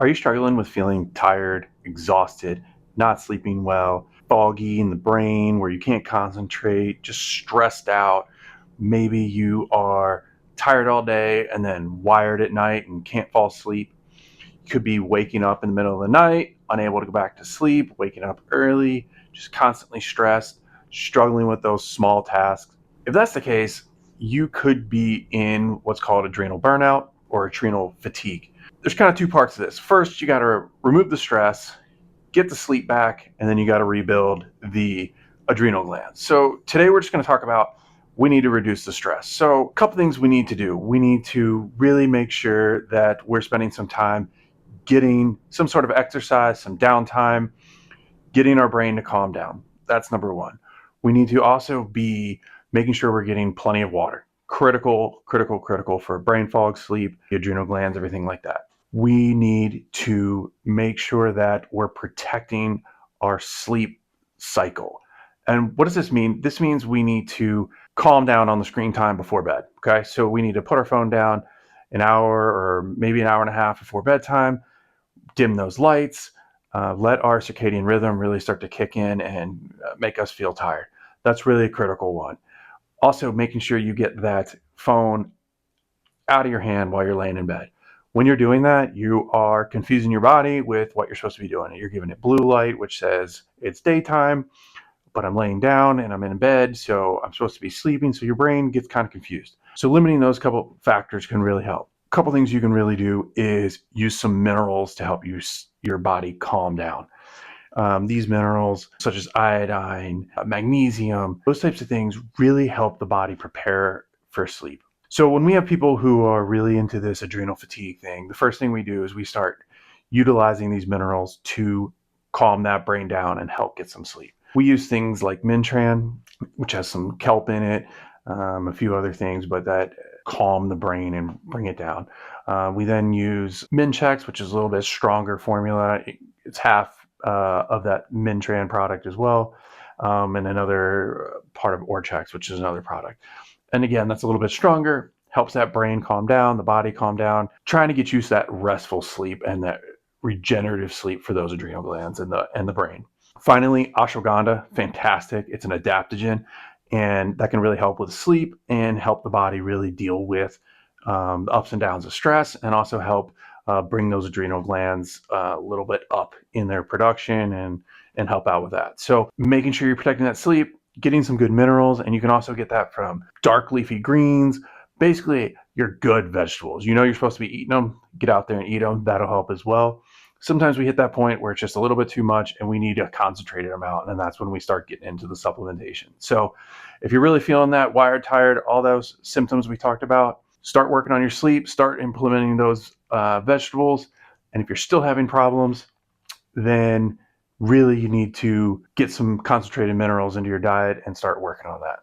Are you struggling with feeling tired, exhausted, not sleeping well, foggy in the brain where you can't concentrate, just stressed out? Maybe you are tired all day and then wired at night and can't fall asleep. You could be waking up in the middle of the night, unable to go back to sleep, waking up early, just constantly stressed, struggling with those small tasks. If that's the case, you could be in what's called adrenal burnout or adrenal fatigue. There's kind of two parts to this. First, you got to remove the stress, get the sleep back, and then you got to rebuild the adrenal glands. So today we're just going to talk about we need to reduce the stress. So a couple things we need to do. We need to really make sure that we're spending some time getting some sort of exercise, some downtime, getting our brain to calm down. That's number one. We need to also be making sure we're getting plenty of water. Critical for brain fog, sleep, the adrenal glands, everything like that. We need to make sure that we're protecting our sleep cycle. And what does this mean? This means we need to calm down on the screen time before bed. Okay. So we need to put our phone down an hour or maybe an hour and a half before bedtime, dim those lights, let our circadian rhythm really start to kick in and make us feel tired. That's really a critical one. Also, making sure you get that phone out of your hand while you're laying in bed. When you're doing that, you are confusing your body with what you're supposed to be doing. You're giving it blue light, which says it's daytime, but I'm laying down and I'm in bed, so I'm supposed to be sleeping. So your brain gets kind of confused. So limiting those couple factors can really help. A couple things you can really do is use some minerals to help your body calm down. These minerals, such as iodine, magnesium, those types of things really help the body prepare for sleep. So when we have people who are really into this adrenal fatigue thing, the first thing we do is we start utilizing these minerals to calm that brain down and help get some sleep. We use things like Mintran, which has some kelp in it, a few other things, but that calm the brain and bring it down. We then use Minchex, which is a little bit stronger formula. It's half of that Mintran product as well, and another part of Orchex, which is another product. And again, that's a little bit stronger, helps that brain calm down, the body calm down, trying to get used to that restful sleep and that regenerative sleep for those adrenal glands and the brain. Finally, ashwagandha, fantastic. It's an adaptogen, and that can really help with sleep and help the body really deal with the ups and downs of stress, and also help bring those adrenal glands a little bit up in their production and help out with that. So making sure you're protecting that sleep, getting some good minerals, and you can also get that from dark leafy greens, basically your good vegetables. You know you're supposed to be eating them, get out there and eat them. That'll help as well. Sometimes we hit that point where it's just a little bit too much and we need a concentrated amount, and that's when we start getting into the supplementation. So if you're really feeling that wired, tired, all those symptoms we talked about, start working on your sleep, start implementing those vegetables. And if you're still having problems, then really you need to get some concentrated minerals into your diet and start working on that.